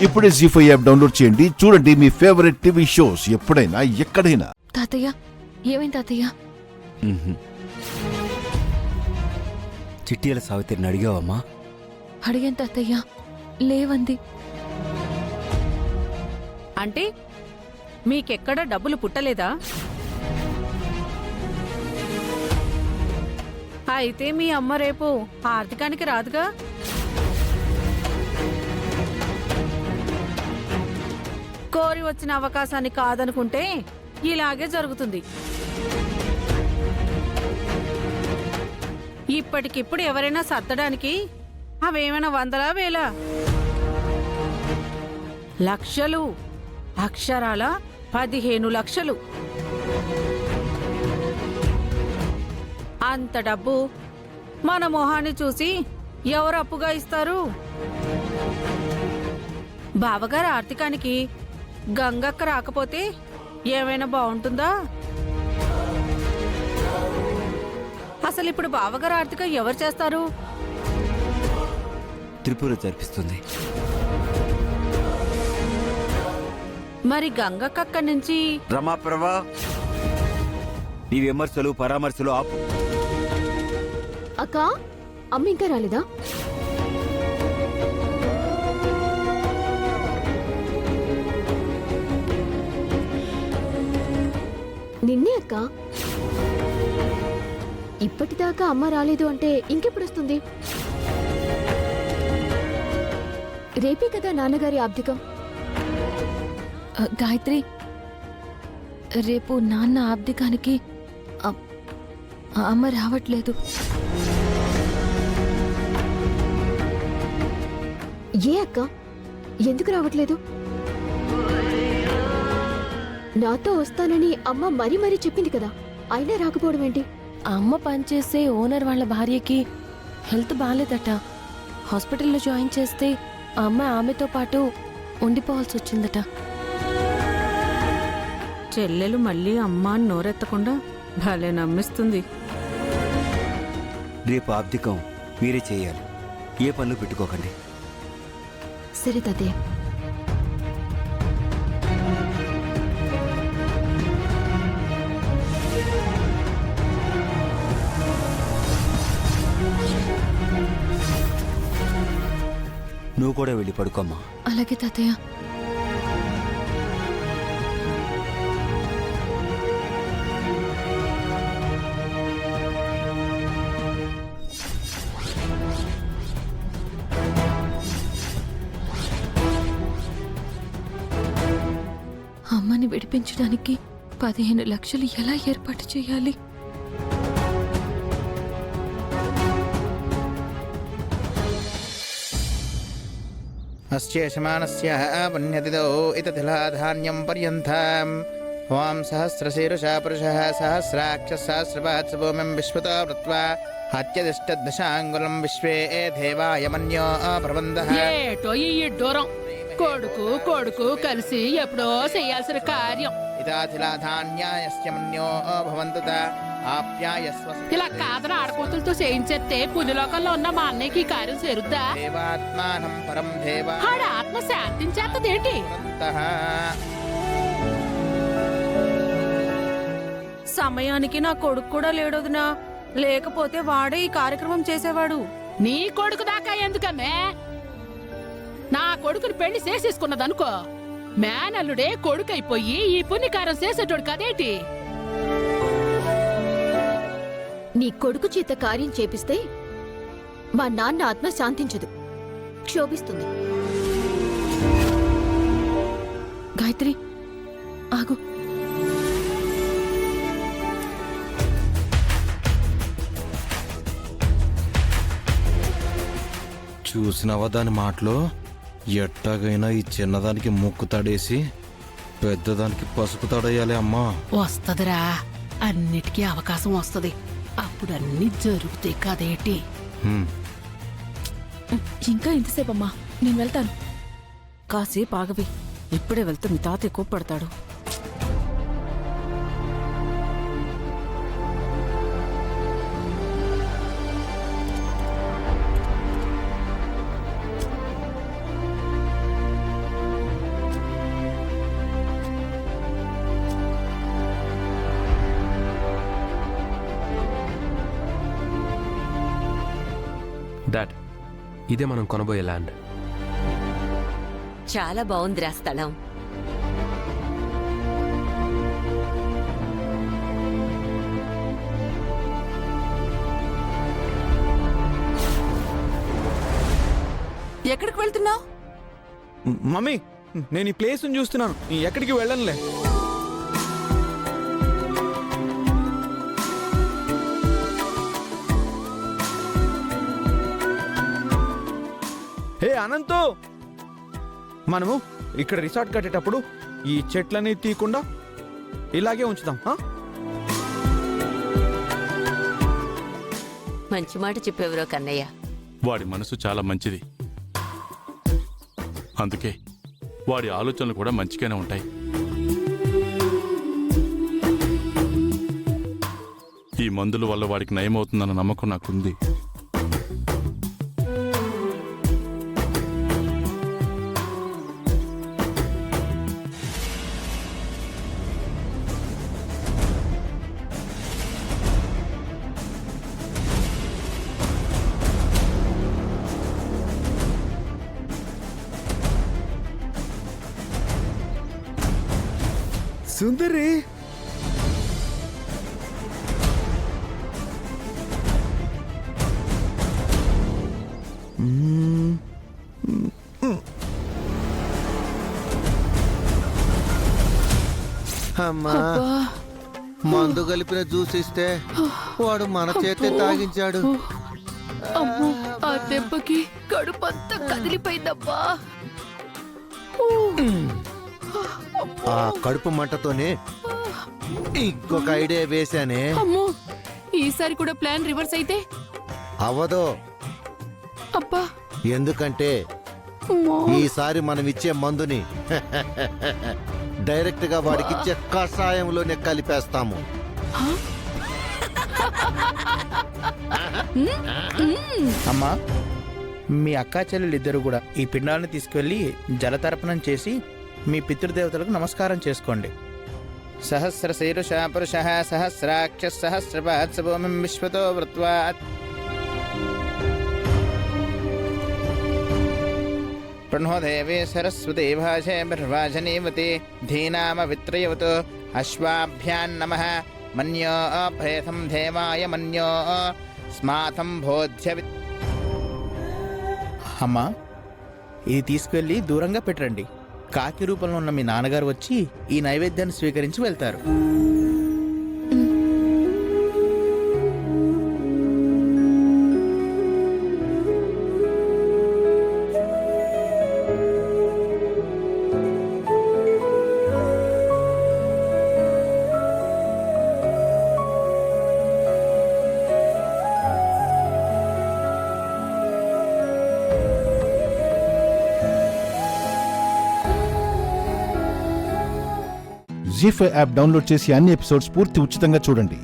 ఇప్పుడే జీ5 app download చేయండి. చూడండి మీ ఫేవరెట్ టీవీ షోస్ ఎప్పుడైనా ఎక్కడైనా. తాతయ్య ఏమైంది తాతయ్య? చిట్టీల సావిత్రిని అడిగావమ్మా? అడిగాను తాతయ్య, లేవంది. అంటే మీకెక్కడ డబ్బులు పుట్టలేదా? అయితే మీ అమ్మ రేపు ఆర్థికానికి రాదుగా? కోరి వచ్చిన అవకాశాన్ని కాదనుకుంటే ఇలాగే జరుగుతుంది. ఇప్పటికిప్పుడు ఎవరైనా సర్దడానికి అవేమైనా వందలా వేలా? లక్షలు, అక్షరాల 15 లక్షలు. అంత డబ్బు మన మొహాన్ని చూసి ఎవరు అప్పుగా ఇస్తారు? బావగారు ఆర్థికానికి గంగక్క రాకపోతే ఏమైనా బాగుంటుందా? అసలు ఇప్పుడు బావగారు ఆర్థికం ఎవరు చేస్తారు? త్రిపుర జరిపిస్తుంది. మరి గంగక్క అక్కడి నుంచి రమాప్రభా, నీ విమర్శలు పరామర్శలు ఆపు. అక్క, అమ్మ ఇంకా రాలేదా? నిన్నే అక్క. ఇప్పటిదాకా అమ్మ రాలేదు అంటే ఇంకెప్పుడు వస్తుంది? రేపే కదా నాన్నగారి ఆబ్దికం. గాయత్రి, రేపు నాన్న ఆబ్దికానికి అమ్మ రావట్లేదు. ఏ అక్క, ఎందుకు రావట్లేదు? నాతో వస్తానని అమ్మ మరీ మరీ చెప్పింది కదా, అయినా రాకపోవడం ఏంటి? అమ్మ పనిచేసే ఓనర్ వాళ్ళ భార్యకి హెల్త్ బాగాలేదట. హాస్పిటల్లో జాయిన్ చేస్తే అమ్మ ఆమెతో పాటు ఉండిపోవాల్సి వచ్చిందట. చెల్లెలు మళ్ళీ అమ్మ అని నోరెత్తకుండా భలే నమ్మిస్తుంది. రేపు ఆబ్దికం మీరే చేయాలి. ఏ పనులు పెట్టుకోకండి. సరే తాతయ్య. నువ్వు కూడా వెళ్ళి పడుకోమ్మా. అలాగే తాతయ్య. అమ్మని విడిపించడానికి 15 లక్షలు ఎలా ఏర్పాటు చేయాలి? అస్యేషమానస్య పుణ్యతిథౌ ఇతతిలాధాన్యం పర్యంతం ఓం సహస్రశీర్షా పురుషः సహస్రాక్షः సహస్రపాత్సభూమిం విశ్వతో వృత్వా అత్యదిష్టదశాంగులం విశ్వే దేవాయ మన్యో ప్రబంధః. ఏటో ఈ దూరం కొడుకు కొడుకు కలిసి ఎప్పుడో చేయాల్సిన కార్యం ఇతాతిలాధాన్యాయస్య మన్యో భవంతుత ఆప్యాయస్వ. ఇలా కాదన ఆడకూతులతో చేయించేస్తే పుణ్యలోకంలో ఉన్న మా అన్నయ్యకి ఈ కార్యం చేరుద్దా? దేవాత్మానం పరం దేవా ఆడ ఆత్మ శాంతించేస్తదేంటి? సమయానికి నా కొడుకు కూడా లేడొదినా, లేకపోతే వాడే ఈ కార్యక్రమం చేసేవాడు. నీ కొడుకు దాకా ఎందుకమ్మే? నా కొడుకుని పెళ్లి చేసేసుకున్నదనుకో, మేనల్లుడే కొడుకైపోయి ఈ పుణ్యకారం చేసేటోడు కదేటి? నీ కొడుకు చేత కార్యం చేపిస్తే మా నాన్న ఆత్మ శాంతించదు, క్షోభిస్తుంది. గాయత్రి, ఆగు. చూసినవా దాని మాటలో? ఎట్టాగైనా ఈ చిన్నదానికి ముక్కు తాడేసి పెద్దదానికి పసుపు తాడేయాలి అమ్మా. వస్తదిరా, అన్నిటికీ అవకాశం వస్తది. అప్పుడు అన్ని జరుగుతాయి కదేటి? ఇంకా ఎంతసేపమ్మా, నేను వెళ్తాను. కాసేపు ఆగవి, ఇప్పుడే వెళ్తే మీ తాత ఎక్కువ పడతాడు. డాడ్, ఇదే మనం కొనబోయే ల్యాండ్. చాలా బాగుందిరా స్థలం. ఎక్కడికి వెళ్తున్నావు? మమ్మీ, నేను ఈ ప్లేస్ చూస్తున్నాను, ఎక్కడికి వెళ్ళనులే. హే అనంతు, మనము ఇక్కడ రిసార్ట్ కట్టేటప్పుడు ఈ చెట్లని తీయకుండా ఇలాగే ఉంచుదాం. మంచి మాట చెప్పేవరో కన్నయ్య. వాడి మనసు చాలా మంచిది, అందుకే వాడి ఆలోచనలు కూడా మంచిగానే ఉంటాయి. ఈ మందుల వల్ల వాడికి నయమవుతుందన్న నమ్మకం నాకుంది. సుందరి, అమ్మా, మందు కలిపిన జ్యూస్ ఇస్తే వాడు మన చేతే తాగించాడు. అమ్మో, ఆ దెబ్బకి కడుపంతా కదిలిపోయిందబ్బా. ఆ కడుపు మంటతోనే ఇంకొక ఐడియా వేశానే. అమ్మో, ఈసారి కూడా ప్లాన్ రివర్స్ అయితే అవదో. అబ్బా. ఎందుకంటే ఈసారి మనం ఇచ్చే మందుని డైరెక్ట్ గా వాడికి ఇచ్చే కషాయంలోనే కలిపేస్తాము. అమ్మా, మీ అక్కా చెల్లెలిద్దరూ కూడా ఈ పిండాలను తీసుకువెళ్ళి జలతర్పణం చేసి మీ పితృదేవతలకు నమస్కారం చేసుకోండి. సహస్రశీరుష పురుష సహస్రాక్ష సహస్రపాత్ భూమిం విశ్వతో వృత్వా ప్రణో దేవే సరస్వతి భాషే బిర్వాజనీవతి ధీనామ విత్రయవతు అశ్వాభ్యాన్నమః మన్యో భేదం దేవాయ మన్యో స్మాతం బోధ్య. అమ్మా, ఇది తీసుకువెళ్ళి దూరంగా పెట్టండి. కాకి రూపంలో ఉన్న మీ నాన్నగారు వచ్చి ఈ నైవేద్యాన్ని స్వీకరించి వెళ్తారు. జీ5 యాప్ డౌన్లోడ్ చేసి అన్ని ఎపిసోడ్స్ పూర్తి ఉచితంగా చూడండి.